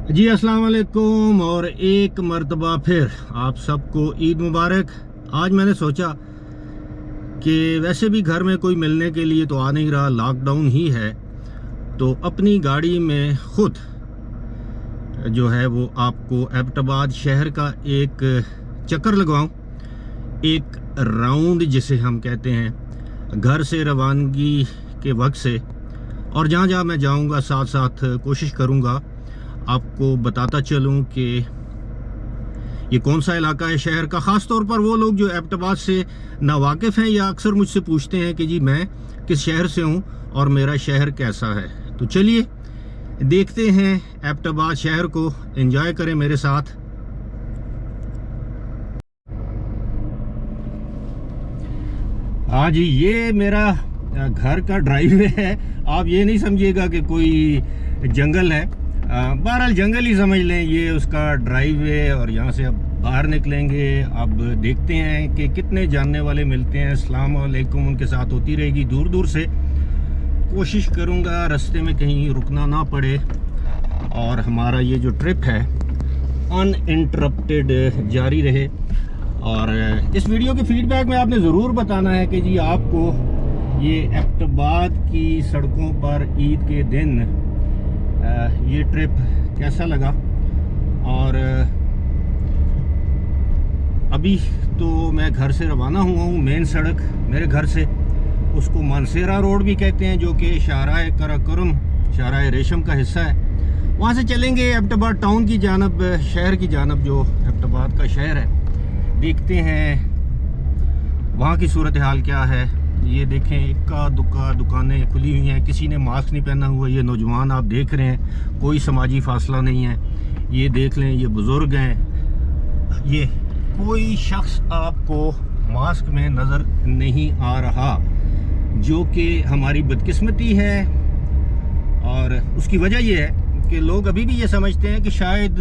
जी अस्सलाम वालेकुम और एक मर्तबा फिर आप सबको ईद मुबारक। आज मैंने सोचा कि वैसे भी घर में कोई मिलने के लिए तो आ नहीं रहा, लॉकडाउन ही है, तो अपनी गाड़ी में ख़ुद जो है वो आपको एबटाबाद शहर का एक चक्कर लगवाऊं, एक राउंड जिसे हम कहते हैं, घर से रवानगी के वक्त से और जहाँ जहाँ मैं जाऊँगा साथ साथ कोशिश करूँगा आपको बताता चलूं कि ये कौन सा इलाका है शहर का। ख़ास तौर पर वो लोग जो एबटाबाद से नावाकिफ़ हैं या अक्सर मुझसे पूछते हैं कि जी मैं किस शहर से हूं और मेरा शहर कैसा है। तो चलिए देखते हैं एबटाबाद शहर को, एंजॉय करें मेरे साथ। हाँ जी, ये मेरा घर का ड्राइववे है। आप ये नहीं समझिएगा कि कोई जंगल है, बहरहाल जंगल ही समझ लें। ये उसका ड्राइववे और यहाँ से अब बाहर निकलेंगे। अब देखते हैं कि कितने जानने वाले मिलते हैं। अस्सलाम वालेकुम उनके साथ होती रहेगी दूर दूर से। कोशिश करूँगा रास्ते में कहीं रुकना ना पड़े और हमारा ये जो ट्रिप है अनइंटरप्टेड जारी रहे। और इस वीडियो के फीडबैक में आपने ज़रूर बताना है कि जी आपको ये एबटाबाद की सड़कों पर ईद के दिन ये ट्रिप कैसा लगा। और अभी तो मैं घर से रवाना हुआ हूँ। मेन सड़क मेरे घर से, उसको मानसेरा रोड भी कहते हैं, जो कि शाहराह कराकोरम, शाहराह रेशम का हिस्सा है। वहाँ से चलेंगे एबटाबाद टाउन की जानब, शहर की जानब, जो एबटाबाद का शहर है। देखते हैं वहाँ की सूरत हाल क्या है। ये देखें, इक्का दुक्का दुकानें खुली हुई हैं, किसी ने मास्क नहीं पहना हुआ। ये नौजवान आप देख रहे हैं, कोई समाजी फासला नहीं है। ये देख लें, ये बुज़ुर्ग हैं, ये कोई शख्स आपको मास्क में नज़र नहीं आ रहा, जो कि हमारी बदकिस्मती है। और उसकी वजह ये है कि लोग अभी भी ये समझते हैं कि शायद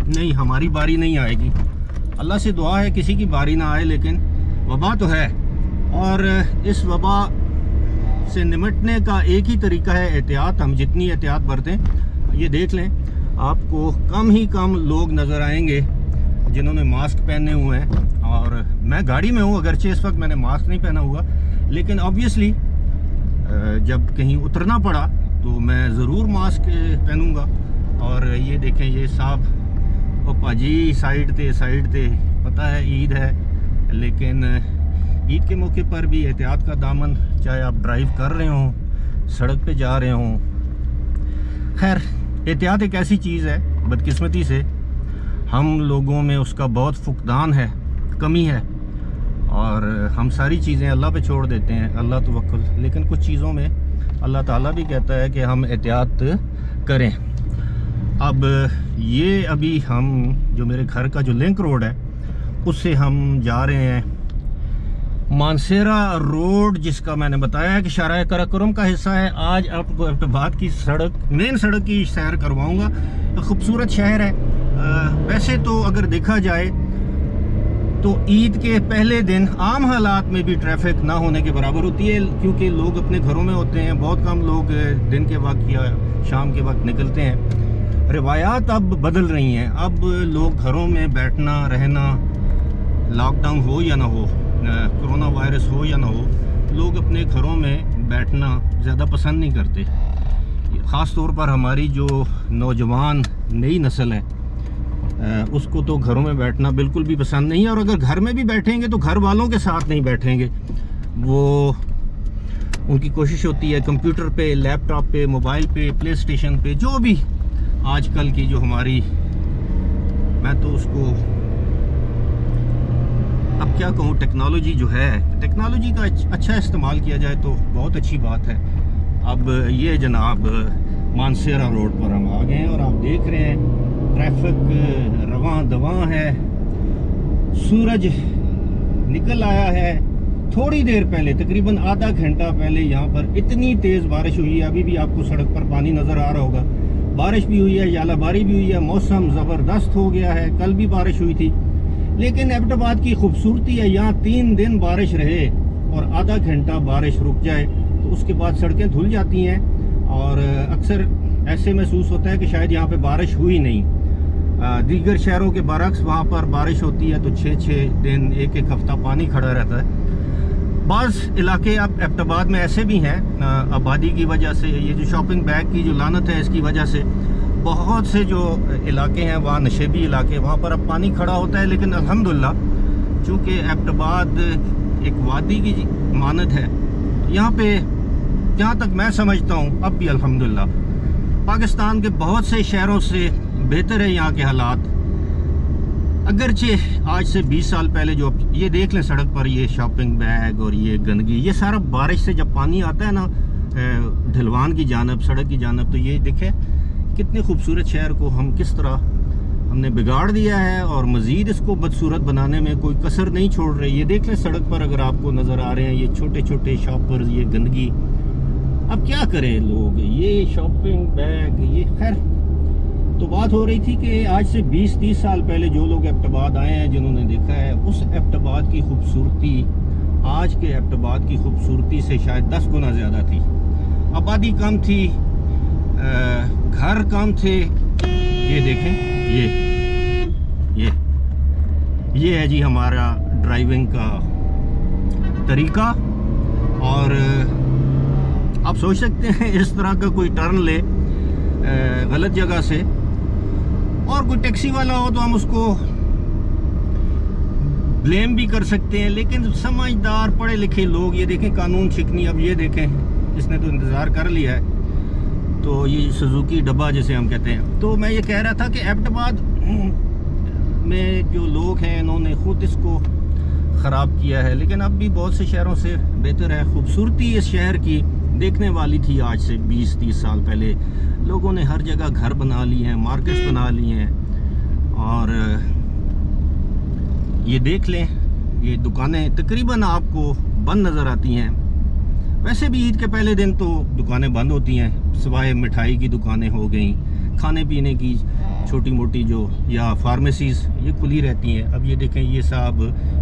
नहीं, हमारी बारी नहीं आएगी। अल्लाह से दुआ है किसी की बारी ना आए, लेकिन वबा तो है और इस वबा से निमटने का एक ही तरीका है एहतियात। हम जितनी एहतियात बरतें, ये देख लें आपको कम ही कम लोग नज़र आएंगे जिन्होंने मास्क पहने हुए हैं। और मैं गाड़ी में हूँ, अगरचे इस वक्त मैंने मास्क नहीं पहना हुआ, लेकिन ऑब्वियसली जब कहीं उतरना पड़ा तो मैं ज़रूर मास्क पहनूँगा। और ये देखें, ये साहब, ओ पाजी साइड थे, पता है ईद है, लेकिन ईद के मौके पर भी एहतियात का दामन, चाहे आप ड्राइव कर रहे हों, सड़क पे जा रहे हों। खैर, एहतियात एक ऐसी चीज़ है, बदकिस्मती से हम लोगों में उसका बहुत फुकदान है, कमी है, और हम सारी चीज़ें अल्लाह पे छोड़ देते हैं, अल्लाह तवक्कुल। लेकिन कुछ चीज़ों में अल्लाह ताला भी कहता है कि हम एहतियात करें। अब ये अभी हम जो मेरे घर का जो लिंक रोड है, उससे हम जा रहे हैं मानसेरा रोड, जिसका मैंने बताया कि शाहराह कराकोरम का हिस्सा है। आज आपको एबटाबाद की सड़क, मेन सड़क की सैर करवाऊंगा। खूबसूरत शहर है। वैसे तो अगर देखा जाए तो ईद के पहले दिन आम हालात में भी ट्रैफिक ना होने के बराबर होती है, क्योंकि लोग अपने घरों में होते हैं। बहुत कम लोग दिन के वक्त या शाम के वक्त निकलते हैं। रिवायात अब बदल रही हैं। अब लोग घरों में बैठना, रहना, लॉकडाउन हो या ना हो, कोरोना वायरस हो या ना हो, लोग अपने घरों में बैठना ज़्यादा पसंद नहीं करते। ख़ास तौर पर हमारी जो नौजवान नई नस्ल है, उसको तो घरों में बैठना बिल्कुल भी पसंद नहीं है। और अगर घर में भी बैठेंगे तो घर वालों के साथ नहीं बैठेंगे। वो उनकी कोशिश होती है कंप्यूटर पे, लैपटॉप पे, मोबाइल पे, प्ले स्टेशन पे, जो भी आजकल की जो हमारी, मैं तो उसको अब क्या कहूँ, टेक्नोलॉजी जो है, टेक्नोलॉजी का अच्छा इस्तेमाल किया जाए तो बहुत अच्छी बात है। अब ये जनाब मानसेरा रोड पर हम आ गए हैं और आप देख रहे हैं ट्रैफिक रवां दवां है। सूरज निकल आया है। थोड़ी देर पहले, तकरीबन आधा घंटा पहले, यहाँ पर इतनी तेज़ बारिश हुई है। अभी भी आपको सड़क पर पानी नज़र आ रहा होगा। बारिश भी हुई है, यालाबारी भी हुई है, मौसम ज़बरदस्त हो गया है। कल भी बारिश हुई थी। लेकिन एबटाबाद की खूबसूरती है, यहाँ 3 दिन बारिश रहे और आधा घंटा बारिश रुक जाए तो उसके बाद सड़कें धुल जाती हैं। और अक्सर ऐसे महसूस होता है कि शायद यहाँ पे बारिश हुई नहीं। दीगर शहरों के बरक्स वहाँ पर बारिश होती है तो 6-6 दिन, एक हफ्ता पानी खड़ा रहता है। बाज़ इलाके अब एबटाबाद में ऐसे भी हैं, आबादी की वजह से, ये जो शॉपिंग बैग की जो लानत है इसकी वजह से बहुत से जो इलाके हैं वहाँ नशेबी इलाके, वहाँ पर अब पानी खड़ा होता है। लेकिन अल्हम्दुलिल्लाह चूँकि एबटाबाद एक वादी की मानद है, यहाँ पे जहाँ तक मैं समझता हूँ अब भी अल्हम्दुलिल्लाह पाकिस्तान के बहुत से शहरों से बेहतर है यहाँ के हालात। अगरचे आज से 20 साल पहले जो ये देख लें सड़क पर ये शॉपिंग बैग और ये गंदगी, ये सारा बारिश से जब पानी आता है ना ढलवान की जानब, सड़क की जानब, तो ये देखें कितने खूबसूरत शहर को हम किस तरह हमने बिगाड़ दिया है और मज़ीद इसको बदसूरत बनाने में कोई कसर नहीं छोड़ रहे। ये देख लें सड़क पर अगर आपको नज़र आ रहे हैं ये छोटे छोटे शॉपर्स, ये गंदगी। अब क्या करें लोग, ये शॉपिंग बैग, ये खैर। तो बात हो रही थी कि आज से 20-30 साल पहले जो लोग एबटाबाद आए हैं, जिन्होंने देखा है उस एबटाबाद की खूबसूरती आज के एबटाबाद की खूबसूरती से शायद 10 गुना ज़्यादा थी। आबादी कम थी, घर कम थे। ये देखें, ये है जी हमारा ड्राइविंग का तरीका। और आप सोच सकते हैं इस तरह का कोई टर्न ले गलत जगह से, और कोई टैक्सी वाला हो तो हम उसको ब्लेम भी कर सकते हैं। लेकिन समझदार पढ़े लिखे लोग, ये देखें कानून शिकनी, अब ये देखें इसने तो इंतज़ार कर लिया है। तो ये सुजुकी डब्बा जिसे हम कहते हैं। तो मैं ये कह रहा था कि एबटाबाद में जो लोग हैं इन्होंने ख़ुद इसको ख़राब किया है, लेकिन अब भी बहुत से शहरों से बेहतर है। खूबसूरती इस शहर की देखने वाली थी आज से 20-30 साल पहले। लोगों ने हर जगह घर बना लिए हैं, मार्केट्स बना लिए हैं, और ये देख लें ये दुकानें तकरीबन आपको बंद नज़र आती हैं। वैसे भी ईद के पहले दिन तो दुकानें बंद होती हैं, सिवाय मिठाई की दुकानें हो गई, खाने पीने की छोटी मोटी जो, या फार्मेसीज़ ये खुली रहती हैं। अब ये देखें ये साहब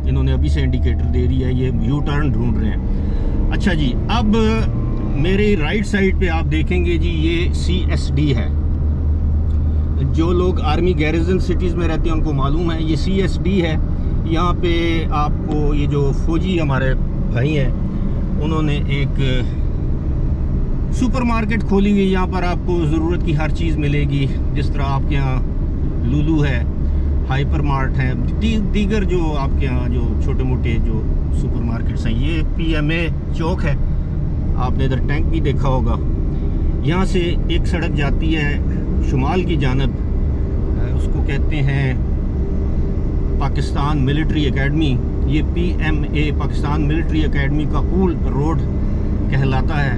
इन्होंने अभी से इंडिकेटर दे दिया है, ये यू टर्न ढूंढ रहे हैं। अच्छा जी, अब मेरे राइट साइड पे आप देखेंगे जी ये CSD है। जो लोग आर्मी गैरिजन सिटीज़ में रहते हैं उनको मालूम है ये CSD है। यहाँ पे आपको ये जो फौजी हमारे भाई हैं उन्होंने एक सुपरमार्केट खोली हुई है। यहाँ पर आपको ज़रूरत की हर चीज़ मिलेगी, जिस तरह आपके यहाँ लुलू है, हाइपर मार्ट है, दीगर जो आपके यहाँ जो छोटे मोटे जो सुपरमार्केट्स हैं। ये PMA चौक है, आपने इधर टैंक भी देखा होगा। यहाँ से एक सड़क जाती है शुमाल की जानब, उसको कहते हैं पाकिस्तान मिलिट्री एकेडमी। ये PMA पाकिस्तान मिलिट्री एकेडमी का कूल रोड कहलाता है।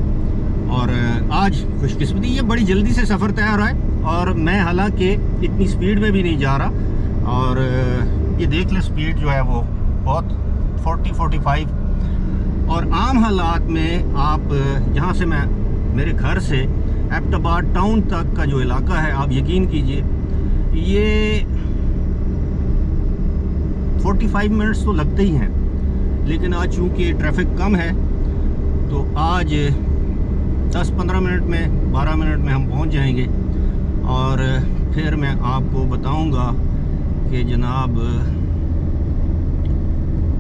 और आज खुशकिस्मती ये बड़ी जल्दी से सफ़र तय हो रहा है, और मैं हालांकि इतनी स्पीड में भी नहीं जा रहा। और ये देख लें स्पीड जो है वो बहुत 40-45। और आम हालात में आप जहाँ से मैं मेरे घर से एबटाबाद टाउन तक का जो इलाका है, आप यकीन कीजिए ये 45 मिनट्स तो लगते ही हैं। लेकिन आज चूँकि ट्रैफिक कम है तो आज 10-15 मिनट में, 12 मिनट में हम पहुँच जाएंगे। और फिर मैं आपको बताऊंगा कि जनाब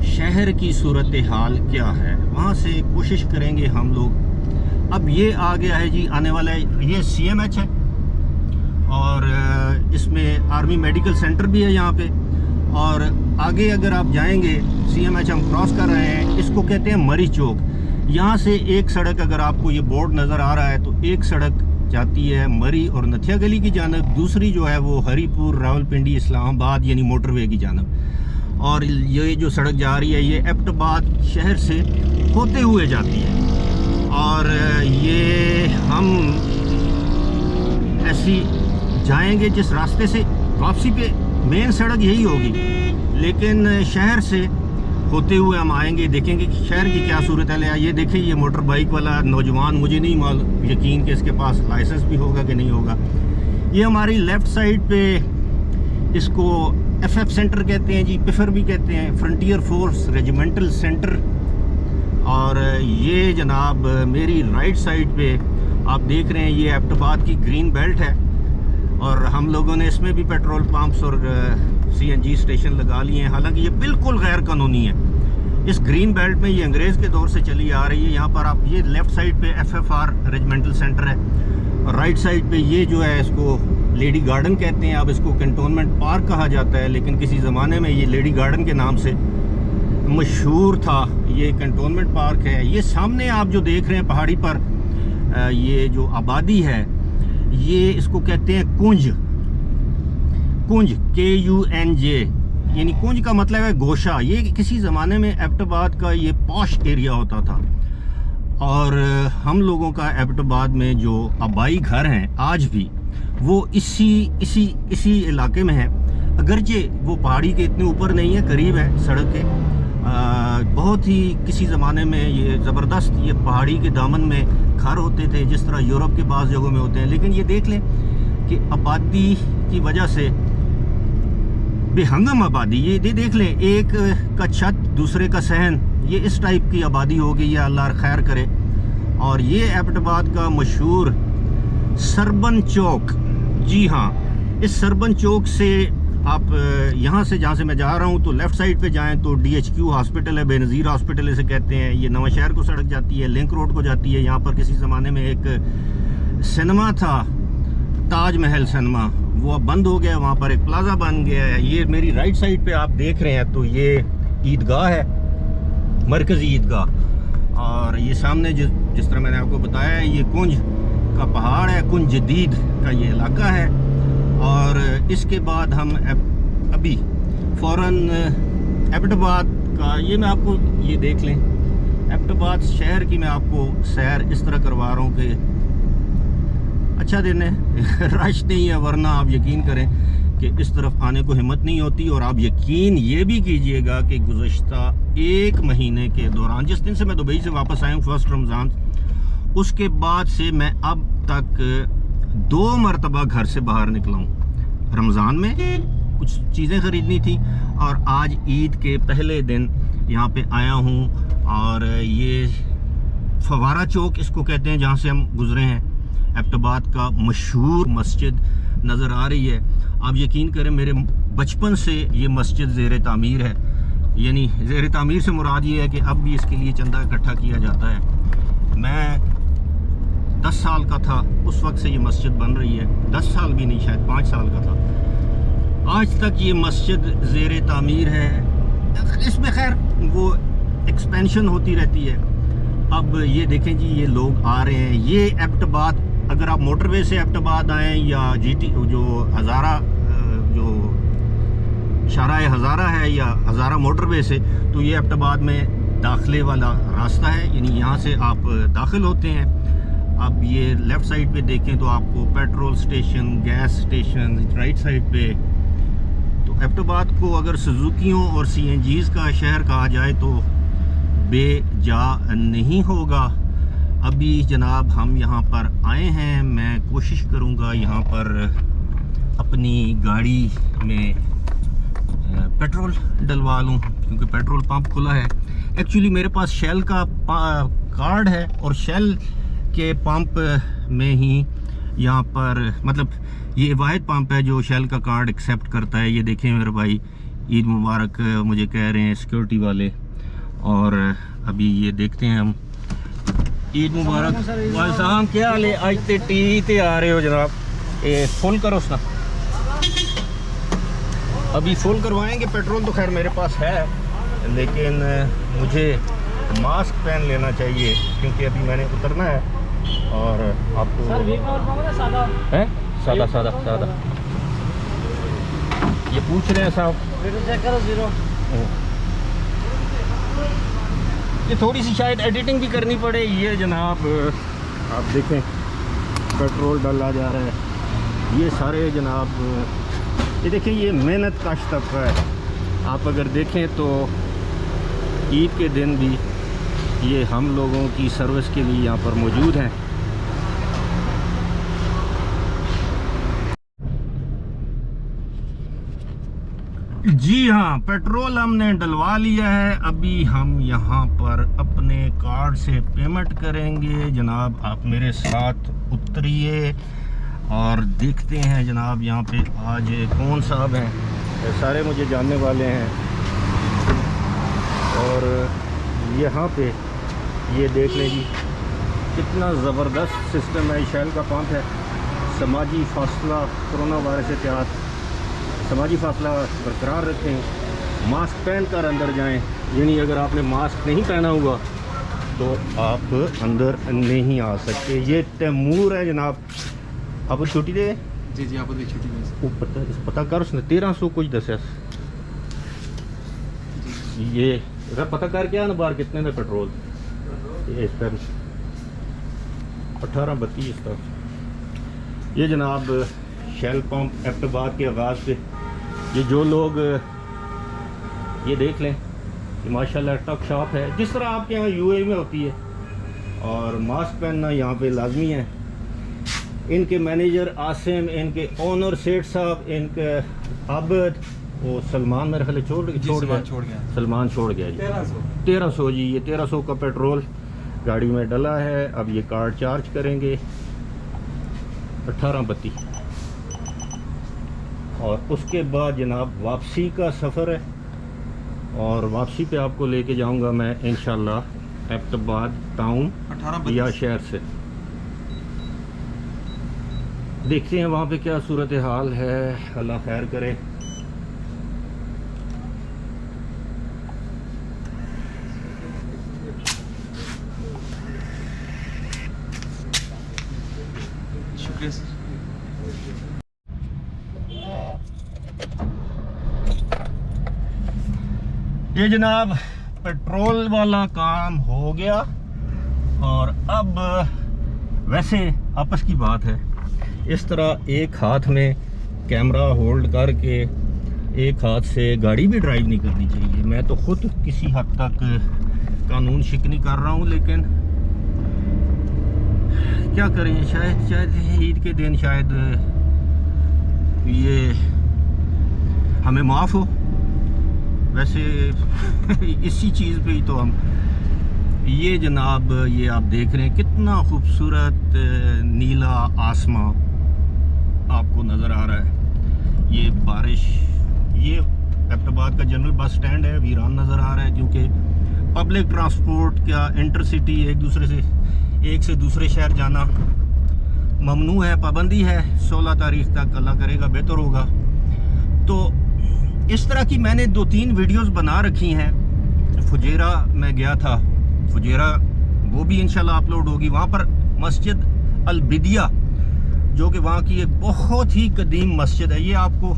शहर की सूरत हाल क्या है, वहाँ से कोशिश करेंगे हम लोग। अब ये आ गया है जी, आने वाला है ये CMH है, और इसमें आर्मी मेडिकल सेंटर भी है यहाँ पे। और आगे अगर आप जाएंगे, CMH हम क्रॉस कर रहे हैं, इसको कहते हैं मरी चौक। यहाँ से एक सड़क, अगर आपको ये बोर्ड नज़र आ रहा है, तो एक सड़क जाती है मरी और नथिया गली की जानब, दूसरी जो है वो हरीपुर, रावलपिंडी, इस्लामाबाद यानी मोटरवे की जानब। और ये जो सड़क जा रही है ये एबटाबाद शहर से होते हुए जाती है। और ये हम ऐसी जाएंगे जिस रास्ते से वापसी पे मेन सड़क यही होगी, लेकिन शहर से होते हुए हम आएंगे, देखेंगे कि शहर की क्या सूरत है। ये देखिए ये मोटर बाइक वाला नौजवान, मुझे नहीं मालूम यकीन कि इसके पास लाइसेंस भी होगा कि नहीं होगा। ये हमारी लेफ़्ट साइड पे इसको FF सेंटर कहते हैं जी, पिफर भी कहते हैं, फ्रंटियर फोर्स रेजिमेंटल सेंटर। और ये जनाब मेरी राइट साइड पे आप देख रहे हैं ये एबटाबाद की ग्रीन बेल्ट है और हम लोगों ने इसमें भी पेट्रोल पंप्स और CNG स्टेशन लगा लिए हैं। हालांकि ये बिल्कुल गैर कानूनी है। इस ग्रीन बेल्ट में ये अंग्रेज़ के दौर से चली आ रही है। यहाँ पर आप ये लेफ़्ट साइड पे FFR रेजिमेंटल सेंटर है और राइट साइड पे ये जो है इसको लेडी गार्डन कहते हैं। अब इसको कैंटोनमेंट पार्क कहा जाता है, लेकिन किसी ज़माने में ये लेडी गार्डन के नाम से मशहूर था। ये कैंटोनमेंट पार्क है। ये सामने आप जो देख रहे हैं पहाड़ी पर ये जो आबादी है ये इसको कहते हैं कुंज। कुंज KUNJ, यानी कुंज का मतलब है गोशा। ये किसी ज़माने में एबटाबाद का ये पॉश एरिया होता था और हम लोगों का एबटाबाद में जो आबाई घर हैं आज भी वो इसी इलाके में है। अगरचे वो पहाड़ी के इतने ऊपर नहीं है, करीब है सड़क के। बहुत ही किसी ज़माने में ये ज़बरदस्त ये पहाड़ी के दामन में घर होते थे, जिस तरह यूरोप के बाज़ जगहों में होते हैं। लेकिन ये देख लें कि आबादी की वजह से बेहंगम आबादी, ये देख लें, एक का छत दूसरे का सहन, ये इस टाइप की आबादी हो गई है। अल्लाह खैर करे। और ये एबटाबाद का मशहूर सरबन चौक, जी हाँ, इस सरबन चौक से आप यहाँ से जहाँ से मैं जा रहा हूँ तो लेफ़्ट साइड पे जाएं तो DHQ हॉस्पिटल है, बेनज़ीर हॉस्पिटल इसे कहते हैं। ये नवा शहर को सड़क जाती है, लिंक रोड को जाती है। यहाँ पर किसी ज़माने में एक सिनेमा था, ताज महल सिनेमा, वो अब बंद हो गया। वहाँ पर एक प्लाजा बन गया है। ये मेरी राइट साइड पे आप देख रहे हैं तो ये ईदगाह है, मरकज़ी ईदगाह। और ये सामने जिस तरह मैंने आपको बताया है ये कुंज का पहाड़ है, कुंज जदीद का ये इलाका है। और इसके बाद हम अभी फ़ौरन एबटाबाद का ये मैं आपको ये देख लें, एबटाबाद शहर की मैं आपको सैर इस तरह करवा रहा हूँ कि अच्छा दिन है, रश नहीं है, वरना आप यकीन करें कि इस तरफ आने को हिम्मत नहीं होती। और आप यकीन ये भी कीजिएगा कि गुज़श्ता 1 महीने के दौरान, जिस दिन से मैं दुबई से वापस आया हूँ फर्स्ट रमज़ान, उसके बाद से मैं अब तक 2 मरतबा घर से बाहर निकला हूँ। रमज़ान में कुछ चीज़ें ख़रीदनी थी और आज ईद के पहले दिन यहाँ पे आया हूँ। और ये फवारा चौक इसको कहते हैं जहाँ से हम गुज़रे हैं। एबटाबाद का मशहूर मस्जिद नज़र आ रही है। आप यकीन करें मेरे बचपन से ये मस्जिद ज़ेर तामीर है। यानी ज़ेर तामीर से मुराद ये है कि अब भी इसके लिए चंदा इकट्ठा किया जाता है। मैं 10 साल का था उस वक्त से ये मस्जिद बन रही है। 10 साल भी नहीं, शायद 5 साल का था। आज तक ये मस्जिद ज़ेर तामीर है। इसमें खैर वो एक्सपेंशन होती रहती है। अब ये देखें जी, ये लोग आ रहे हैं। ये एबटाबाद, अगर आप मोटरवे से एबटाबाद आएँ या GT जो हज़ारा जो शाहराह हज़ारा है या हज़ारा मोटरवे से, तो ये एबटाबाद में दाखिले वाला रास्ता है। यानी यहाँ से आप दाखिल होते हैं। अब ये लेफ़्ट साइड पे देखें तो आपको petrol station, gas station right side पे। तो एबटाबाद को अगर सुजुकियों और CNGs का शहर कहा जाए तो बेजा नहीं होगा। अभी जनाब हम यहाँ पर आए हैं। मैं कोशिश करूँगा यहाँ पर अपनी गाड़ी में पेट्रोल डलवा लूँ, क्योंकि पेट्रोल पंप खुला है। एक्चुअली मेरे पास शेल का कार्ड है और शेल के पंप में ही यहाँ पर, मतलब ये वाहिद पंप है जो शेल का कार्ड एक्सेप्ट करता है। ये देखें मेरे भाई, ईद मुबारक मुझे कह रहे हैं सिक्योरिटी वाले। और अभी ये देखते हैं हम, ईद मुबारक भाई साहब, क्या हाल है? आज ते टी ते आ रहे हो जनाब? ये फुल करो उसना, अभी फुल करवाएंगे। पेट्रोल तो खैर मेरे पास है, लेकिन मुझे मास्क पहन लेना चाहिए क्योंकि अभी मैंने उतरना है। और आपको है सादा सादा सादा ये पूछ रहे हैं साहब, चेक करो 0। ये थोड़ी सी शायद एडिटिंग भी करनी पड़े। ये जनाब आप देखें पेट्रोल डाला जा रहा है। ये सारे जनाब ये देखें, ये मेहनत कश तबका है। आप अगर देखें तो ईद के दिन भी ये हम लोगों की सर्विस के लिए यहाँ पर मौजूद हैं। जी हाँ, पेट्रोल हमने डलवा लिया है। अभी हम यहाँ पर अपने कार्ड से पेमेंट करेंगे। जनाब आप मेरे साथ उतरिए और देखते हैं जनाब यहाँ पे आज कौन साहब हैं। ये सारे मुझे जानने वाले हैं। और यहाँ पे ये देख लें जी, कितना ज़बरदस्त सिस्टम है। शैल का पंप है। समाजी फासला, कोरोना वायरस से तहत समाजी फासला बरकरार रखें। मास्क पहन कर अंदर जाएं, यानी अगर आपने मास्क नहीं पहना हुआ तो आप अंदर नहीं आ सकते। ये तैमूर है जनाब। आप छुट्टी दे जी जी, आप छुट्टी दे। पता कर उसने 1300 कुछ दस। ये पता कर क्या ना बाहर कितने में पेट्रोल ये इस पर 1832 तक। ये जनाब शेल पंप एबटाबाद के आगाज़ पे ये जो लोग ये देख लें कि माशाल्लाह टक शॉप है, जिस तरह आपके यहाँ यूएई में होती है। और मास्क पहनना यहाँ पे लाजमी है। इनके मैनेजर आसिम, इनके ओनर सेठ साहब, इनके आबद, वो सलमान मेरे ख्याल छोड़ गया। सलमान छोड़ गया जी। 1300 जी। ये 1300 का पेट्रोल गाड़ी में डला है। अब ये कार्ड चार्ज करेंगे 1832 और उसके बाद जनाब वापसी का सफ़र है। और वापसी पे आपको लेके जाऊंगा मैं इंशाल्लाह एबटाबाद टाउन या शहर से। देखते हैं वहाँ पे क्या सूरत हाल है। अल्लाह खैर करे। ये जनाब पेट्रोल वाला काम हो गया। और अब वैसे आपस की बात है, इस तरह एक हाथ में कैमरा होल्ड करके एक हाथ से गाड़ी भी ड्राइव नहीं करनी चाहिए। मैं तो खुद किसी हद तक कानून शिकनी कर रहा हूँ, लेकिन क्या करें। शायद ईद के दिन शायद ये हमें माफ़ हो। वैसे इसी चीज़ पे ही तो हम ये जनाब ये आप देख रहे हैं कितना खूबसूरत नीला आसमां आपको नज़र आ रहा है। ये बारिश, ये एबटाबाद का जनरल बस स्टैंड है, वीरान नज़र आ रहा है क्योंकि पब्लिक ट्रांसपोर्ट का इंटरसिटी एक से दूसरे शहर जाना ममनू है, पाबंदी है। 16 तारीख तक अल्लाह करेगा बेहतर होगा। तो इस तरह की मैंने 2-3 वीडियोस बना रखी हैं। फुजेरा मैं गया था, फुजेरा वो भी इंशाल्लाह अपलोड होगी। वहाँ पर मस्जिद अल-बिदिया जो कि वहाँ की एक बहुत ही कदीम मस्जिद है। ये आपको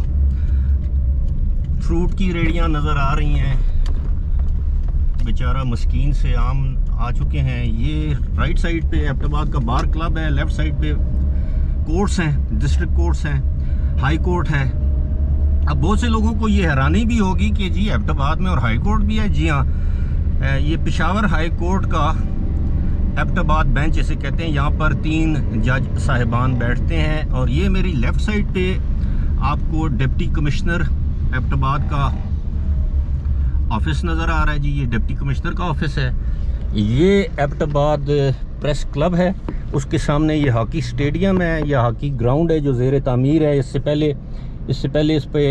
फ्रूट की रेड़ियाँ नज़र आ रही हैं। बेचारा मस्कीन से आम आ चुके हैं। ये राइट साइड पे एबटाबाद का बार क्लब है, लेफ़्ट साइड पे कोर्ट्स हैं, डिस्ट्रिक्ट कोर्ट्स हैं, हाई कोर्ट है। अब बहुत से लोगों को ये हैरानी भी होगी कि जी एबटाबाद में और हाई कोर्ट भी है। जी हाँ, ये पेशावर हाई कोर्ट का एबटाबाद बेंच इसे कहते हैं। यहाँ पर 3 जज साहिबान बैठते हैं। और ये मेरी लेफ़्ट साइड पे आपको डिप्टी कमिश्नर एबटाबाद का ऑफिस नज़र आ रहा है जी। ये डिप्टी कमिश्नर का ऑफिस है। ये एबटाबाद प्रेस क्लब है, उसके सामने ये हॉकी स्टेडियम है, यह हॉकी ग्राउंड है जो ज़ेर तामीर है। इससे पहले इस पे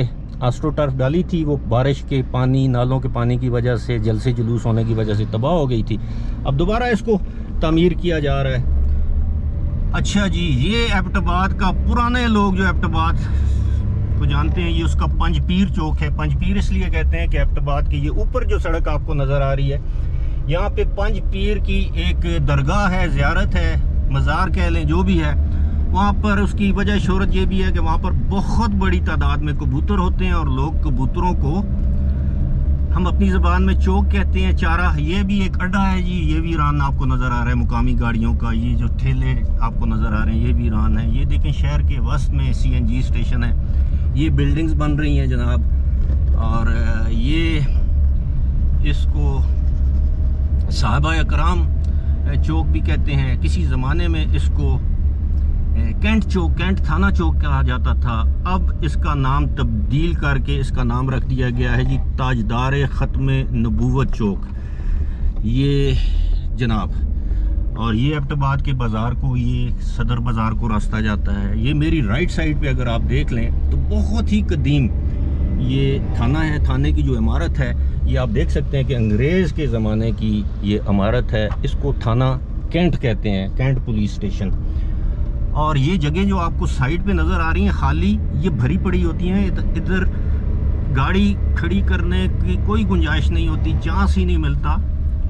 आस्ट्रोटर्फ डाली थी, वो बारिश के पानी, नालों के पानी की वजह से, जल से जुलूस होने की वजह से तबाह हो गई थी। अब दोबारा इसको तामीर किया जा रहा है। अच्छा जी, ये एबटाबाद का पुराने लोग जो एबटाबाद को जानते हैं, ये उसका पंजपीर चौक है। पंजपीर इसलिए कहते हैं कि एबटाबाद की ये ऊपर जो सड़क आपको नज़र आ रही है, यहाँ पे पंजपीर की एक दरगाह है, ज़ियारत है, मज़ार कह लें, जो भी है। वहाँ पर उसकी वजह शोहरत ये भी है कि वहाँ पर बहुत बड़ी तादाद में कबूतर होते हैं और लोग कबूतरों को हम अपनी ज़बान में चौक कहते हैं, चारा। ये भी एक अड्डा है जी। ये भी ईरान आपको नज़र आ रहा है मुकामी गाड़ियों का। ये जो ठेले आपको नज़र आ रहे हैं, ये भी ईरान है। ये देखें शहर के वस्त में CNG स्टेशन है। ये बिल्डिंग्स बन रही हैं जनाब। और ये इसको साहबा कराम चौक भी कहते हैं। किसी ज़माने में इसको कैंट चौक, कैंट थाना चौक कहा जाता था। अब इसका नाम तब्दील करके इसका नाम रख दिया गया है जी ताजदार ख़त्म नबूवत चौक, ये जनाब। और ये एबटाबाद के बाज़ार को, ये सदर बाज़ार को रास्ता जाता है। ये मेरी राइट साइड पे अगर आप देख लें तो बहुत ही कदीम ये थाना है। थाने की जो इमारत है ये आप देख सकते हैं कि अंग्रेज़ के ज़माने की ये इमारत है। इसको थाना कैंट कहते हैं, कैंट पुलिस स्टेशन। और ये जगह जो आपको साइड पे नज़र आ रही हैं खाली, ये भरी पड़ी होती हैं। इधर गाड़ी खड़ी करने की कोई गुंजाइश नहीं होती, चांस ही नहीं मिलता।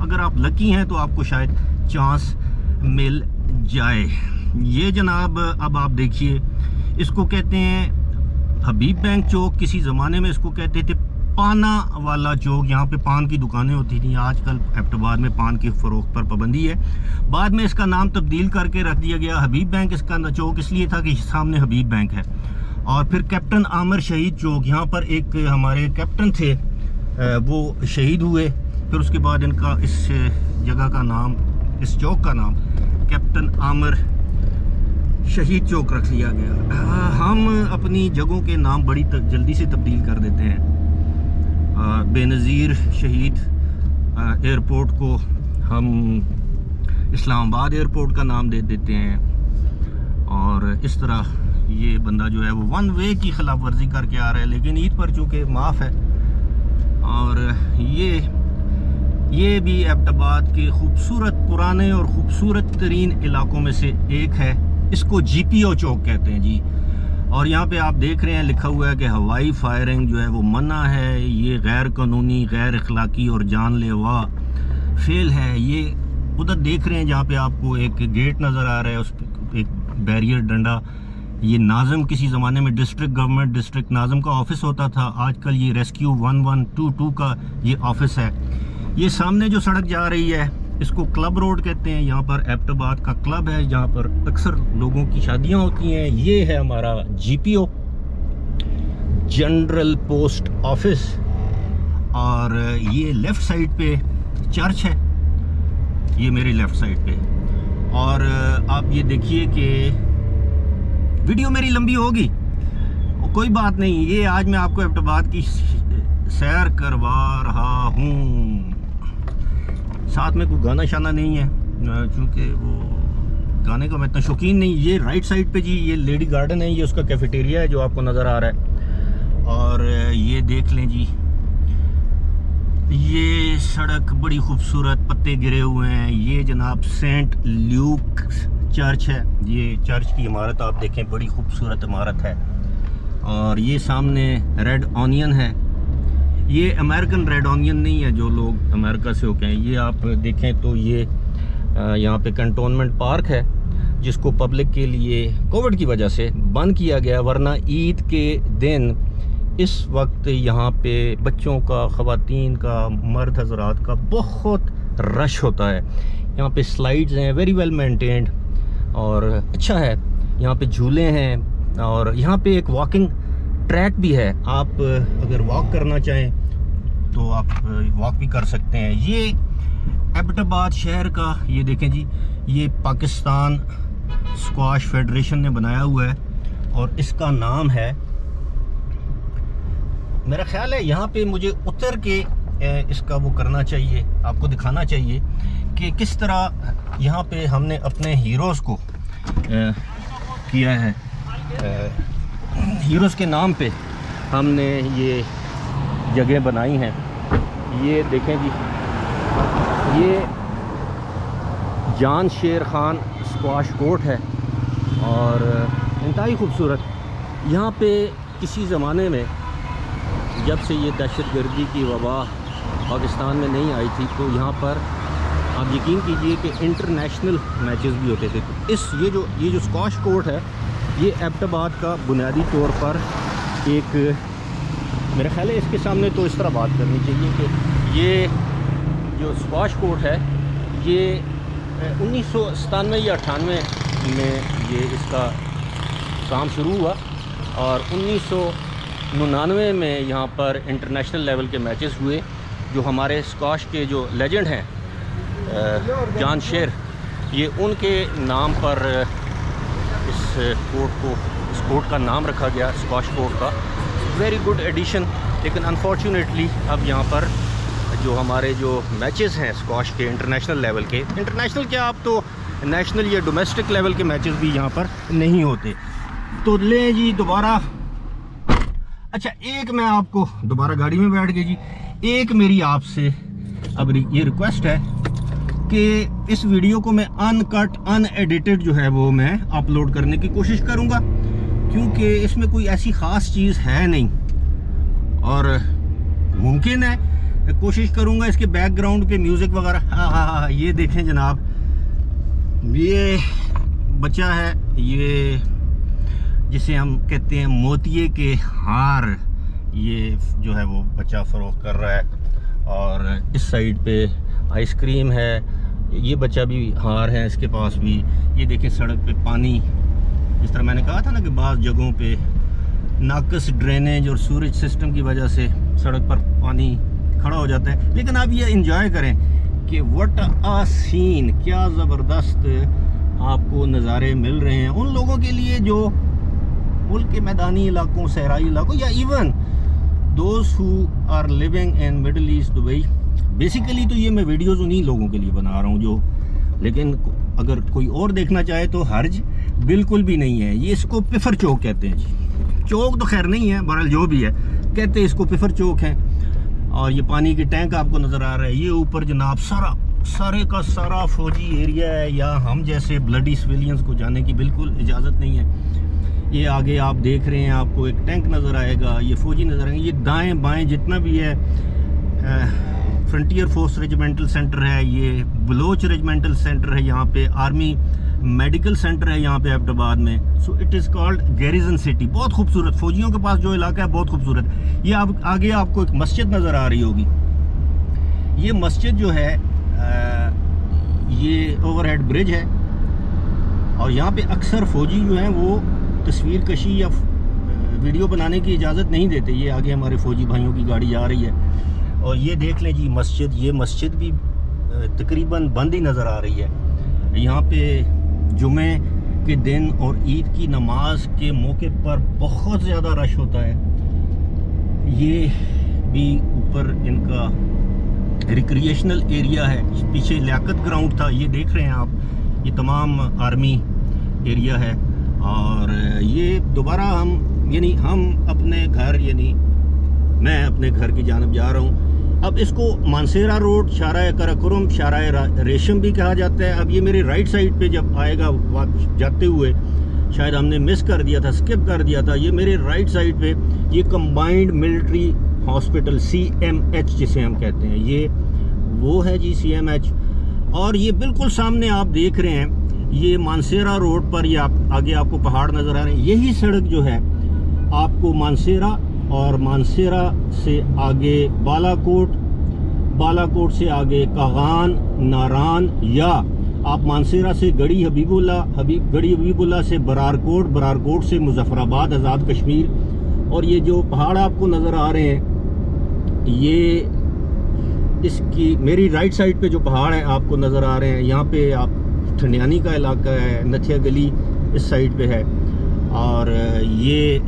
अगर आप लकी हैं तो आपको शायद चांस मिल जाए। ये जनाब अब आप देखिए, इसको कहते हैं हबीब बैंक चौक। किसी ज़माने में इसको कहते थे पाना वाला चौक। यहाँ पे पान की दुकानें होती थी। आजकल एबटाबाद में पान की फ़रोख्त पर पाबंदी है। बाद में इसका नाम तब्दील करके रख दिया गया हबीब बैंक। इसका चौक इसलिए था कि सामने हबीब बैंक है। और फिर कैप्टन आमिर शहीद चौक, यहाँ पर एक हमारे कैप्टन थे, वो शहीद हुए। फिर उसके बाद इनका इस जगह का नाम, इस चौक का नाम कैप्टन आमिर शहीद चौक रख लिया गया। हम अपनी जगहों के नाम बड़ी जल्दी से तब्दील कर देते हैं। बेनज़ीर शहीद एयरपोर्ट को हम इस्लामाबाद एयरपोर्ट का नाम दे देते हैं। और इस तरह ये बंदा जो है वो वन वे की खिलाफ वर्जी करके आ रहा है, लेकिन ईद पर चूँकि माफ़ है। और ये भी एबटाबाद के खूबसूरत पुराने और ख़ूबसूरत तरीन इलाकों में से एक है। इसको GPO चौक कहते हैं जी। और यहाँ पे आप देख रहे हैं लिखा हुआ है कि हवाई फायरिंग जो है वो मना है, ये गैर कानूनी, गैर अखलाकी और जानलेवा फेल है। ये उधर देख रहे हैं जहाँ पे आपको एक गेट नज़र आ रहा है, उस पर एक बैरियर डंडा। ये नाज़म किसी ज़माने में डिस्ट्रिक्ट गवर्नमेंट, डिस्ट्रिक्ट नाज़म का ऑफिस होता था। आजकल ये रेस्क्यू 1122 का ये ऑफिस है। ये सामने जो सड़क जा रही है इसको क्लब रोड कहते हैं। यहाँ पर एबटाबाद का क्लब है जहाँ पर अक्सर लोगों की शादियाँ होती हैं। ये है हमारा GPO, जनरल पोस्ट ऑफिस। और ये लेफ़्ट साइड पे चर्च है, ये मेरी लेफ़्ट साइड पे। और आप ये देखिए कि वीडियो मेरी लंबी होगी, कोई बात नहीं। ये आज मैं आपको एबटाबाद की सैर करवा रहा हूँ। साथ में कोई गाना शाना नहीं है, क्योंकि वो गाने का मैं इतना शौकीन नहीं। ये राइट साइड पे जी ये लेडी गार्डन है, ये उसका कैफेटेरिया है जो आपको नज़र आ रहा है। और ये देख लें जी, ये सड़क बड़ी खूबसूरत, पत्ते गिरे हुए हैं। ये जनाब सेंट ल्यूक चर्च है। ये चर्च की इमारत आप देखें, बड़ी खूबसूरत इमारत है। और ये सामने रेड ऑनियन है। ये अमेरिकन रेड ऑनियन नहीं है जो लोग अमेरिका से होके हैं। ये आप देखें तो ये यहाँ पे कंटोनमेंट पार्क है जिसको पब्लिक के लिए कोविड की वजह से बंद किया गया, वरना ईद के दिन इस वक्त यहाँ पे बच्चों का, ख़वातीन का, मर्द हजरात का बहुत रश होता है। यहाँ पे स्लाइड्स हैं, वेरी वेल मेंटेन्ड और अच्छा है। यहाँ पे झूले हैं और यहाँ पे एक वॉकिंग ट्रैक भी है। आप अगर वॉक करना चाहें तो आप वॉक भी कर सकते हैं। ये एबटाबाद शहर का, ये देखें जी, ये पाकिस्तान स्क्वाश फेडरेशन ने बनाया हुआ है और इसका नाम है, मेरा ख्याल है यहाँ पे मुझे उतर के इसका वो करना चाहिए, आपको दिखाना चाहिए कि किस तरह यहाँ पे हमने अपने हीरोज़ को किया है। हीरोज़ के नाम पे हमने ये जगह बनाई हैं। ये देखें जी, ये जान शेर खान स्क्वाश कोर्ट है और इंतहाई खूबसूरत। यहाँ पे किसी ज़माने में जब से ये दहशतगर्दी की वबा पाकिस्तान में नहीं आई थी तो यहाँ पर आप यकीन कीजिए कि इंटरनेशनल मैचेस भी होते थे। तो ये जो स्क्वाश कोर्ट है ये एबटाबाद का बुनियादी तौर पर एक, मेरा ख्याल है इसके सामने तो इस तरह बात करनी चाहिए कि ये जो स्क्वाश कोर्ट है ये 1997 या 98 में ये इसका काम शुरू हुआ और 1999 में यहाँ पर इंटरनेशनल लेवल के मैचेस हुए। जो हमारे स्क्वाश के जो लेजेंड हैं जान शेर, ये उनके नाम पर इस कोर्ट को, इस कोर्ट का नाम रखा गया स्क्वाश कोर्ट का। Very good addition. लेकिन अनफॉर्चुनेटली अब यहाँ पर जो हमारे जो मैचेस हैं स्क्वाश के इंटरनेशनल लेवल के, इंटरनेशनल क्या, आप तो नेशनल या डोमेस्टिक लेवल के मैचेस भी यहाँ पर नहीं होते। तो ले जी दोबारा, अच्छा एक मैं आपको दोबारा गाड़ी में बैठ गई जी, एक मेरी आपसे अब ये रिक्वेस्ट है कि इस वीडियो को मैं अनकट अनएडिटेड जो है वो मैं अपलोड करने की कोशिश करूँगा, क्योंकि इसमें कोई ऐसी ख़ास चीज़ है नहीं। और मुमकिन है कोशिश करूँगा इसके बैकग्राउंड पे म्यूज़िक वगैरह, हाँ, ये देखें जनाब, ये बच्चा है, ये जिसे हम कहते हैं मोतिये के हार, ये जो है वो बच्चा फ़रोख्त कर रहा है। और इस साइड पे आइसक्रीम है, ये बच्चा भी हार है इसके पास भी। ये देखें सड़क पे पानी, जिस तरह मैंने कहा था ना कि बाज़ जगहों पे नाकस ड्रेनेज और सूरेज सिस्टम की वजह से सड़क पर पानी खड़ा हो जाता है। लेकिन आप ये इंजॉय करें कि व्हाट अ सीन, क्या ज़बरदस्त आपको नज़ारे मिल रहे हैं उन लोगों के लिए जो मुल्क के मैदानी इलाकों, सहराई इलाकों, या even those who are living in middle east Dubai. Basically तो ये मैं वीडियोज़ उन्हीं लोगों के लिए बना रहा हूँ जो, लेकिन अगर कोई और देखना चाहे तो हर्ज बिल्कुल भी नहीं है। ये इसको पिफर चौक कहते हैं जी, चौक तो खैर नहीं है, बहरहाल जो भी है कहते हैं इसको पिफर चौक है। और ये पानी के टैंक आपको नज़र आ रहा है, ये ऊपर जनाब सारे का सारा फौजी एरिया है, या हम जैसे ब्लडी सिविलियंस को जाने की बिल्कुल इजाज़त नहीं है। ये आगे आप देख रहे हैं, आपको एक टैंक नज़र आएगा, ये फौजी नज़र आएंगे, ये दाएं बाएं जितना भी है फ्रंटियर फोर्स रेजिमेंटल सेंटर है, ये बलोच रेजिमेंटल सेंटर है, यहाँ पे आर्मी मेडिकल सेंटर है यहाँ पे एबटाबाद में। So it is called garrison city. बहुत खूबसूरत, फौजियों के पास जो इलाका है बहुत खूबसूरत। ये आप आगे आपको एक मस्जिद नज़र आ रही होगी, ये मस्जिद जो है ये ओवरहेड ब्रिज है, और यहाँ पे अक्सर फौजी जो हैं वो तस्वीर कशी या वीडियो बनाने की इजाज़त नहीं देते। ये आगे हमारे फौजी भाइयों की गाड़ी आ रही है, और ये देख लें जी मस्जिद, ये मस्जिद भी तकरीबन बंद ही नज़र आ रही है। यहाँ पे जुमे के दिन और ईद की नमाज के मौके पर बहुत ज़्यादा रश होता है। ये भी ऊपर इनका रिक्रिएशनल एरिया है, पीछे लियाकत ग्राउंड था, ये देख रहे हैं आप, ये तमाम आर्मी एरिया है। और ये दोबारा हम अपने घर, यानी मैं अपने घर की जानब जा रहा हूँ। अब इसको मानसेरा रोड, शाराए कराकुरम, शाराए रेशम भी कहा जाता है। अब ये मेरे राइट साइड पे जब आएगा जाते हुए, शायद हमने मिस कर दिया था, स्किप कर दिया था, ये मेरे राइट साइड पे ये कंबाइंड मिलिट्री हॉस्पिटल CMH जिसे हम कहते हैं, ये वो है जी CMH। और ये बिल्कुल सामने आप देख रहे हैं, ये मानसेरा रोड पर, ये आगे आपको पहाड़ नज़र आ रहे हैं। यही सड़क जो है आपको मानसेरा, और मानसेरा से आगे बालाकोट, बालाकोट से आगे कागान, नारान, या आप मानसेरा से गड़ी हबीबुल्ला से बरारकोट, बरारकोट से मुजफ्फराबाद आज़ाद कश्मीर। और ये जो पहाड़ आपको नज़र आ रहे हैं, ये इसकी मेरी राइट साइड पे जो पहाड़ है आपको नज़र आ रहे हैं, यहाँ पे आप ठंडियानी का इलाका है, नथिया गली इस साइड पे है। और ये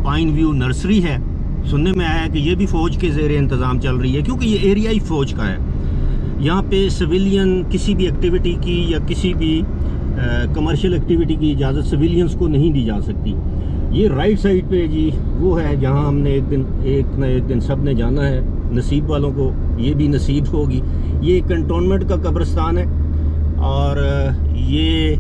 पाइन व्यू नर्सरी है, सुनने में आया है कि ये भी फ़ौज के ज़ेरे इंतज़ाम चल रही है, क्योंकि ये एरिया ही फ़ौज का है। यहाँ पे सिविलियन किसी भी एक्टिविटी की या किसी भी कमर्शियल एक्टिविटी की इजाज़त सिविलियंस को नहीं दी जा सकती। ये राइट साइड पे जी वो है जहाँ हमने एक ना एक दिन सब ने जाना है, नसीब वालों को ये भी नसीब होगी। ये कंटोनमेंट का कब्रिस्तान है, और ये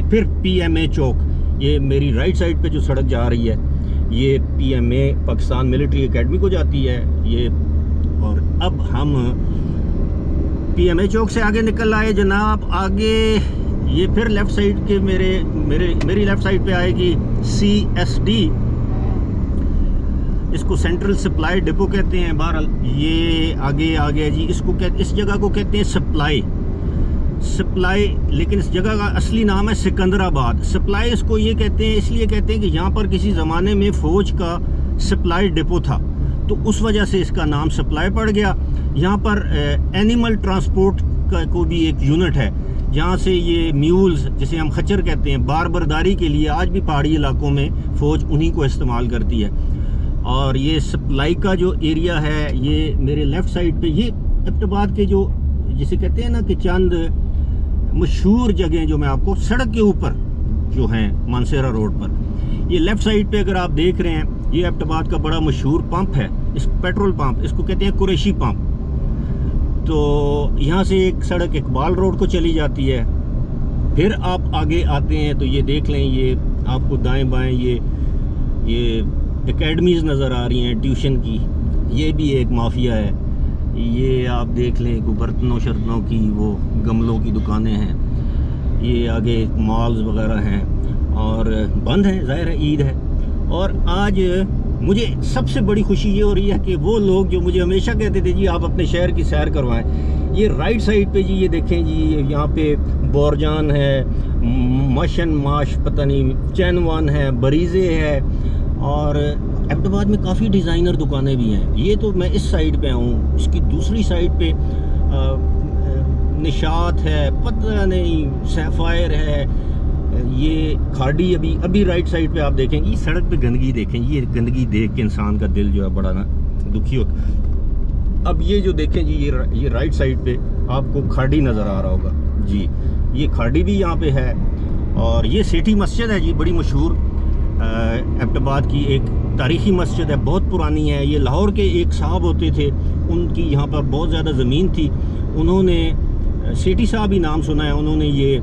फिर PMA चौक, ये मेरी राइट साइड पे जो सड़क जा रही है ये PMA पाकिस्तान मिलिट्री एकेडमी को जाती है ये। और अब हम PMA चौक से आगे निकल आए जनाब, आगे ये फिर लेफ़्ट साइड के मेरी लेफ़्ट साइड पे आएगी CSD, इसको सेंट्रल सप्लाई डिपो कहते हैं। बहरहाल ये आगे जी, इस जगह को कहते हैं सप्लाई, लेकिन इस जगह का असली नाम है सिकंदराबाद। सप्लाई इसको ये कहते हैं, इसलिए कहते हैं कि यहाँ पर किसी ज़माने में फ़ौज का सप्लाई डिपो था, तो उस वजह से इसका नाम सप्लाई पड़ गया। यहाँ पर एनिमल ट्रांसपोर्ट का को भी एक यूनिट है, जहाँ से ये म्यूल्स, जिसे हम खच्चर कहते हैं, बार बरदारी के लिए आज भी पहाड़ी इलाकों में फ़ौज उन्हीं को इस्तेमाल करती है। और ये सप्लाई का जो एरिया है, ये मेरे लेफ़्ट साइड पे, ये एबटाबाद के जो जिसे कहते हैं ना कि चंद मशहूर जगह जो मैं आपको सड़क के ऊपर जो हैं मानसेरा रोड पर, ये लेफ़्ट साइड पे अगर आप देख रहे हैं, ये एबटाबाद का बड़ा मशहूर पंप है, इस पेट्रोल पंप, इसको कहते हैं कुरैशी पंप। तो यहाँ से एक सड़क इकबाल रोड को चली जाती है। फिर आप आगे आते हैं तो ये देख लें, ये आपको दाएं बाएं ये एकेडमीज़ नज़र आ रही हैं ट्यूशन की। ये भी एक माफिया है। ये आप देख लें कोई बर्तनों शर्तनों की, वो गमलों की दुकानें हैं। ये आगे मॉल्स वगैरह हैं और बंद हैं, ज़ाहिर है ईद है। और आज मुझे सबसे बड़ी खुशी ये हो रही है कि वो लोग जो मुझे हमेशा कहते थे जी आप अपने शहर की सैर करवाएं, ये राइट साइड पे जी ये देखें जी, यहाँ पे बोरजान है, मशन माश पता नहीं, चैनवान है, बरीज़े है, और एबटाबाद में काफ़ी डिज़ाइनर दुकानें भी हैं। ये तो मैं इस साइड पे हूँ, इसकी दूसरी साइड पे निशात है, पता नहीं सैफायर है, ये खाड़ी। अभी राइट साइड पे आप देखेंगे, इस सड़क पे गंदगी देखें, ये गंदगी देख के इंसान का दिल जो है बड़ा ना दुखी होता। अब ये जो देखें जी, ये राइट साइड पे आपको खाड़ी नज़र आ रहा होगा जी, ये खाड़ी भी यहाँ पे है। और ये सिटी मस्जिद है जी, बड़ी मशहूर एबटाबाद की एक तारीख़ी मस्जिद है, बहुत पुरानी है। ये लाहौर के एक साहब होते थे, उनकी यहाँ पर बहुत ज़्यादा ज़मीन थी, उन्होंने सेठी साहब ही नाम सुना है, उन्होंने ये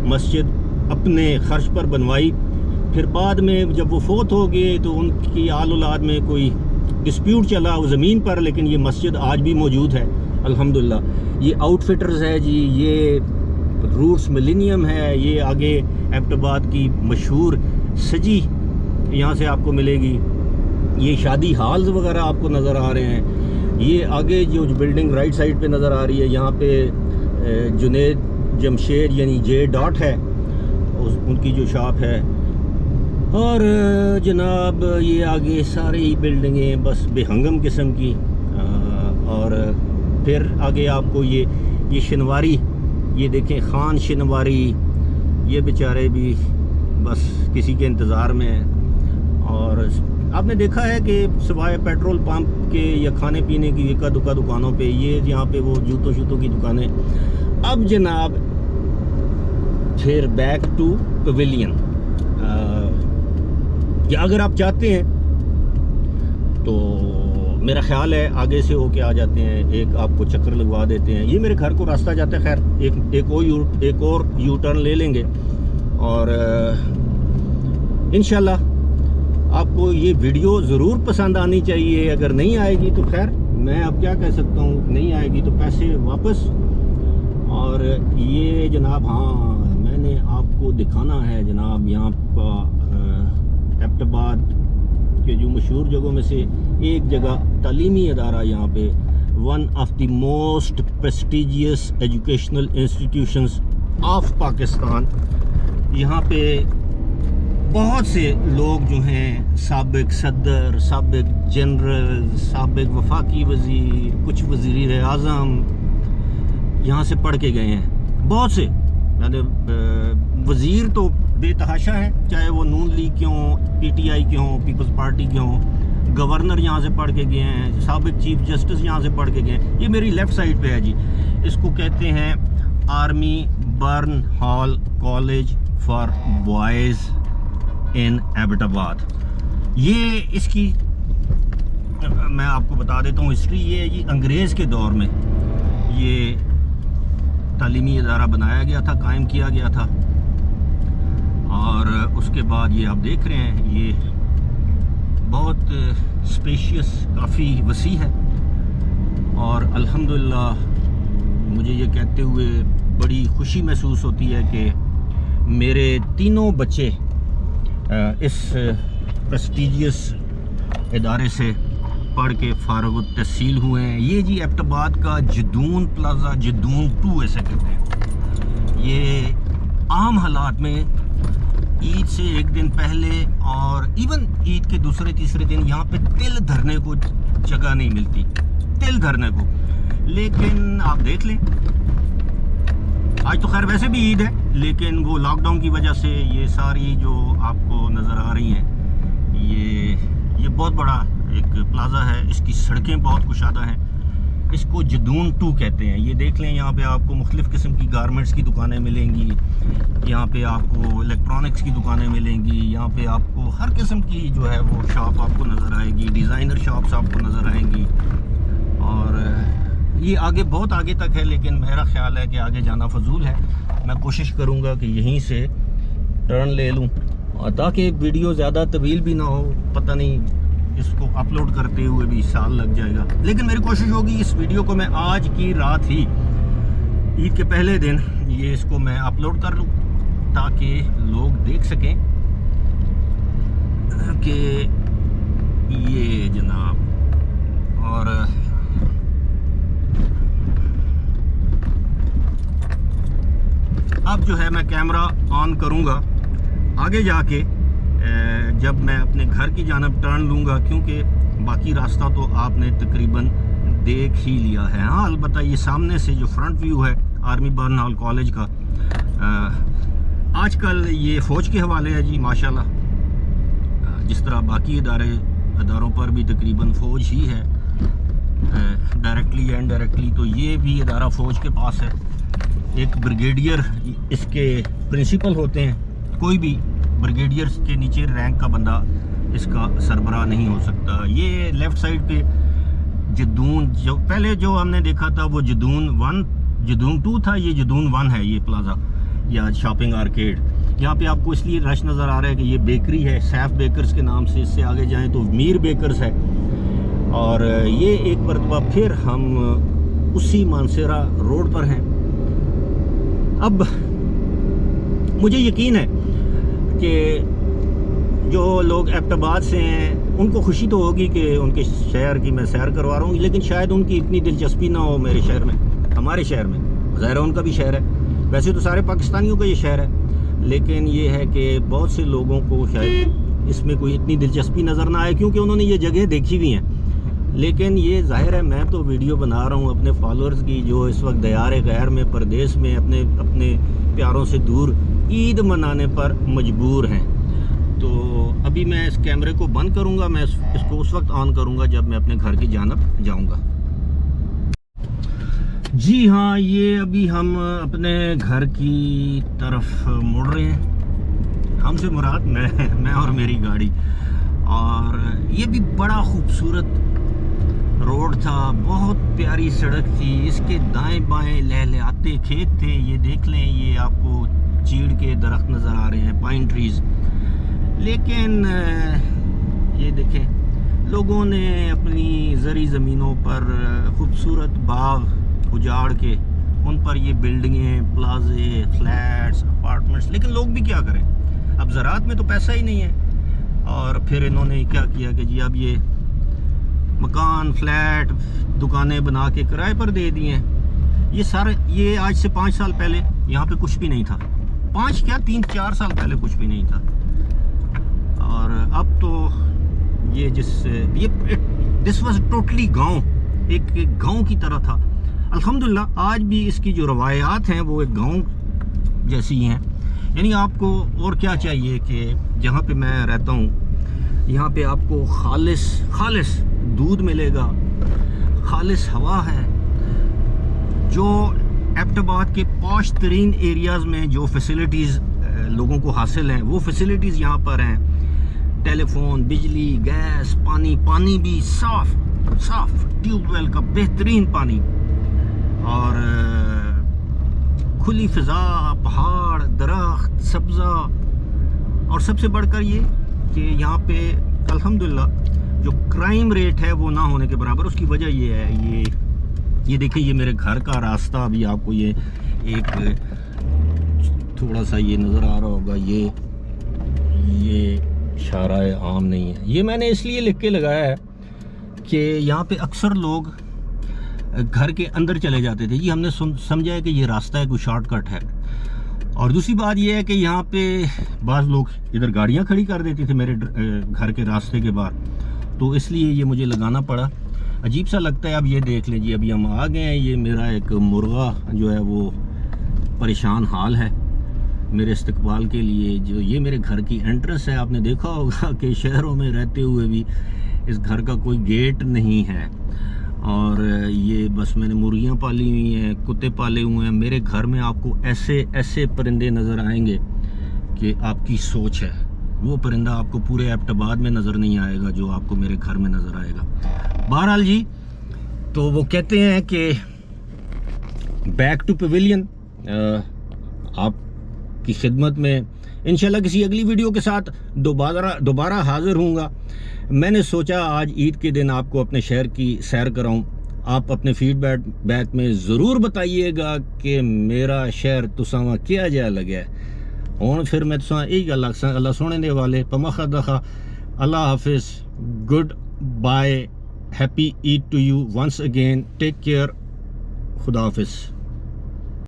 मस्जिद अपने खर्च पर बनवाई। फिर बाद में जब वो फोत हो गए तो उनकी आल औलाद में कोई डिस्प्यूट चला वो ज़मीन पर, लेकिन ये मस्जिद आज भी मौजूद है अल्हम्दुलिल्लाह। ये आउटफिटर्स है जी, ये रूट्स मिलेनियम है, ये आगे एबटाबाद की मशहूर सजी यहाँ से आपको मिलेगी। ये शादी हॉल्स वगैरह आपको नज़र आ रहे हैं। ये आगे जो बिल्डिंग राइट साइड पे नज़र आ रही है, यहाँ पे जुनेद जमशेद यानी जे डॉट है, उनकी जो शॉप है। और जनाब ये आगे सारी ही बिल्डिंगें बस बेहंगम किस्म की। और फिर आगे आपको ये शनवारी, ये देखें खान शनवारी, ये बेचारे भी बस किसी के इंतज़ार में हैं। और आपने देखा है कि सिवाय पेट्रोल पंप के या खाने पीने की इक्का दुक्का दुकानों पे, ये यहाँ पे वो जूतों शूतों की दुकानें। अब जनाब फिर बैक टू पवेलियन। या अगर आप चाहते हैं तो मेरा ख्याल है आगे से होके आ जाते हैं, एक आपको चक्कर लगवा देते हैं। ये मेरे घर को रास्ता जाता है, खैर एक और यू टर्न ले लेंगे और इंशाल्लाह आपको ये वीडियो ज़रूर पसंद आनी चाहिए। अगर नहीं आएगी तो खैर मैं अब क्या कह सकता हूँ, नहीं आएगी तो पैसे वापस। और ये जनाब, हाँ मैंने आपको दिखाना है जनाब, यहाँ पर एबटाबाद के जो मशहूर जगहों में से एक जगह तालीमी अदारा, यहाँ पे one of the most prestigious educational institutions of Pakistan. यहाँ पे बहुत से लोग जो हैं, साबिक सदर, साबिक जनरल, साबिक वफाकी वज़ीर, कुछ वज़ीर आज़म यहाँ से पढ़ के गए हैं। बहुत से वज़ीर तो बेतहाशा है, चाहे वो नून लीग के हों, PTI के हों, पीपल्स पार्टी के हों। गवर्नर यहाँ से पढ़ के गए हैं, साबिक चीफ जस्टिस यहाँ से पढ़ के गए हैं। ये मेरी लेफ़्ट साइड पे है जी, इसको कहते हैं army burn hall college for boys in Abbottabad. ये इसकी मैं आपको बता देता हूँ हिस्ट्री। ये जी अंग्रेज़ के दौर में ये तालीमी इदारा बनाया गया था, कायम किया गया था। और उसके बाद ये आप देख रहे हैं, ये बहुत स्पेशियस, काफ़ी वसी है। और अल्हम्दुलिल्लाह मुझे ये कहते हुए बड़ी खुशी महसूस होती है कि मेरे तीनों बच्चे इस प्रेस्टिजियस इदारे से पढ़ के फारग तहसील हुए हैं। ये जी एबटाबाद का जदून प्लाजा, जदून 2 ऐसे कहते हैं। ये आम हालात में ईद से एक दिन पहले और इवन ईद के दूसरे तीसरे दिन यहाँ पे तिल धरने को जगह नहीं मिलती, तिल धरने को। लेकिन आप देख लें आज तो खैर वैसे भी ईद है, लेकिन वो लॉकडाउन की वजह से ये सारी जो आपको नज़र आ रही हैं, ये बहुत बड़ा एक प्लाज़ा है। इसकी सड़कें बहुत कुशादा हैं। इसको जदून 2 कहते हैं। ये देख लें, यहाँ पे आपको मुख्तलिफ़ किस्म की गारमेंट्स की दुकानें मिलेंगी, यहाँ पे आपको इलेक्ट्रॉनिक्स की दुकानें मिलेंगी, यहाँ पे आपको हर किस्म की जो है वो शॉप आपको नज़र आएगी, डिज़ाइनर शॉप्स आपको नज़र आएंगी। और ये आगे बहुत आगे तक है, लेकिन मेरा ख्याल है कि आगे जाना फजूल है। मैं कोशिश करूँगा कि यहीं से टर्न ले लूँ, और ताकि वीडियो ज़्यादा तवील भी ना हो। पता नहीं, इसको अपलोड करते हुए भी साल लग जाएगा, लेकिन मेरी कोशिश होगी इस वीडियो को मैं आज की रात ही, ईद के पहले दिन, ये इसको मैं अपलोड कर लूँ, ताकि लोग देख सकें कि ये जनाब। और अब जो है मैं कैमरा ऑन करूँगा आगे जाके, जब मैं अपने घर की जानब टर्न लूँगा, क्योंकि बाकी रास्ता तो आपने तकरीबन देख ही लिया है। हाँ, अलबत्ता ये सामने से जो फ्रंट व्यू है आर्मी बर्नहॉल कॉलेज का, आजकल ये फ़ौज के हवाले है जी माशाल्लाह। जिस तरह बाकी इदारों पर भी तकरीबन फ़ौज ही है, डायरेक्टली या इनडायरेक्टली, तो ये भी इदारा फ़ौज के पास है। एक ब्रिगेडियर इसके प्रिंसिपल होते हैं। कोई भी ब्रिगेडियर के नीचे रैंक का बंदा इसका सरबराह नहीं हो सकता। ये लेफ़्ट साइड पे जदून, जो पहले जो हमने देखा था वो जदून 1, जदून 2 था, ये जदून 1 है। ये प्लाज़ा या शॉपिंग आर्केड, यहाँ पे आपको इसलिए रश नज़र आ रहा है कि ये बेकरी है, सैफ बेकर्स के नाम से। इससे आगे जाएं तो मीर बेकर्स है। और ये एक मरतबा फिर हम उसी मानसेरा रोड पर हैं। अब मुझे यकीन है कि जो लोग एबटाबाद से हैं उनको खुशी तो होगी कि उनके शहर की मैं सैर करवा रहा हूँ, लेकिन शायद उनकी इतनी दिलचस्पी ना हो मेरे शहर में, हमारे शहर में। ज़ाहिर है उनका भी शहर है, वैसे तो सारे पाकिस्तानियों का ये शहर है, लेकिन ये है कि बहुत से लोगों को शायद इसमें कोई इतनी दिलचस्पी नज़र ना आए, क्योंकि उन्होंने ये जगह देखी हुई हैं। लेकिन ये ज़ाहिर है, मैं तो वीडियो बना रहा हूँ अपने फॉलोअर्स की, जो इस वक्त दयार गैर में, परदेश में, अपने प्यारों से दूर ईद मनाने पर मजबूर हैं। तो अभी मैं इस कैमरे को बंद करूँगा, मैं इसको उस वक्त ऑन करूँगा जब मैं अपने घर की जानब जाऊँगा। जी हाँ, ये अभी हम अपने घर की तरफ मुड़ रहे हैं। हमसे मुराद मैं और मेरी गाड़ी। और ये भी बड़ा खूबसूरत रोड था, बहुत प्यारी सड़क थी। इसके दाएं बाएं लहलहाते खेत थे। ये देख लें, ये आपको चीड़ के दरख्त नज़र आ रहे हैं, पाइन ट्रीज़। लेकिन ये देखें, लोगों ने अपनी ज़री ज़मीनों पर खूबसूरत बाग उजाड़ के उन पर ये बिल्डिंगें, प्लाजे, फ्लैट्स, अपार्टमेंट्स। लेकिन लोग भी क्या करें, अब ज़राअत में तो पैसा ही नहीं है। और फिर इन्होंने क्या किया कि जी अब ये मकान, फ्लैट, दुकानें बना के किराए पर दे दिए हैं। ये सारे, ये आज से 5 साल पहले यहाँ पे कुछ भी नहीं था। 5 क्या 3-4 साल पहले कुछ भी नहीं था। और अब तो ये दिस वाज टोटली गांव, एक गांव की तरह था। अल्हम्दुलिल्लाह आज भी इसकी जो रवायात हैं वो एक गांव जैसी हैं। यानी आपको और क्या चाहिए कि जहाँ पे मैं रहता हूँ, यहाँ पे आपको खालिस दूध मिलेगा, खालिस हवा है। जो एबटाबाद के पॉश तरीन एरियाज़ में जो फैसिलिटीज़ लोगों को हासिल हैं, वो फैसिलिटीज़ यहाँ पर हैं। टेलीफोन, बिजली, गैस, पानी भी साफ़ ट्यूबवेल का बेहतरीन पानी, और खुली फ़िज़ा, पहाड़, दरख्त, सब्ज़ा। और सबसे बढ़कर ये कि यहाँ पे अल्हम्दुलिल्लाह जो क्राइम रेट है वो ना होने के बराबर। उसकी वजह ये है, ये देखिए, ये मेरे घर का रास्ता। अभी आपको ये एक थोड़ा सा ये नज़र आ रहा होगा, ये शाराए आम नहीं है। ये मैंने इसलिए लिख के लगाया है कि यहाँ पे अक्सर लोग घर के अंदर चले जाते थे। ये हमने समझा है कि ये रास्ता है, कोई शॉर्टकट है। और दूसरी बात ये है कि यहाँ पे बाज़ लोग इधर गाड़ियाँ खड़ी कर देते थे मेरे घर के रास्ते के बाहर, तो इसलिए ये मुझे लगाना पड़ा। अजीब सा लगता है। अब ये देख लें जी, अभी हम आ गए हैं। ये मेरा एक मुर्गा जो है वो परेशान हाल है मेरे इस्तकबाल के लिए। जो ये मेरे घर की एंट्रेंस है, आपने देखा होगा कि शहरों में रहते हुए भी इस घर का कोई गेट नहीं है। और ये बस मैंने मुर्गियाँ पाली हुई हैं, कुत्ते पाले हुए हैं। मेरे घर में आपको ऐसे ऐसे परिंदे नज़र आएंगे कि आपकी सोच है। वो परिंदा आपको पूरे एबटाबाद में नज़र नहीं आएगा जो आपको मेरे घर में नज़र आएगा। बहरहाल जी, तो वो कहते हैं कि बैक टू पवेलियन, आपकी खिदमत में इंशाल्लाह किसी अगली वीडियो के साथ दोबारा हाजिर हूँगा। मैंने सोचा आज ईद के दिन आपको अपने शहर की सैर कराऊं। आप अपने फीडबैक में ज़रूर बताइएगा कि मेरा शहर तुसावा क्या जा लगे। और फिर मैं तुसा यही गल आखसा, अल्लाह सोने दे वाले पमखा दखा, अल्लाह हाफिज़, good bye, happy Eid to you once again, take care, खुदा हाफिज़।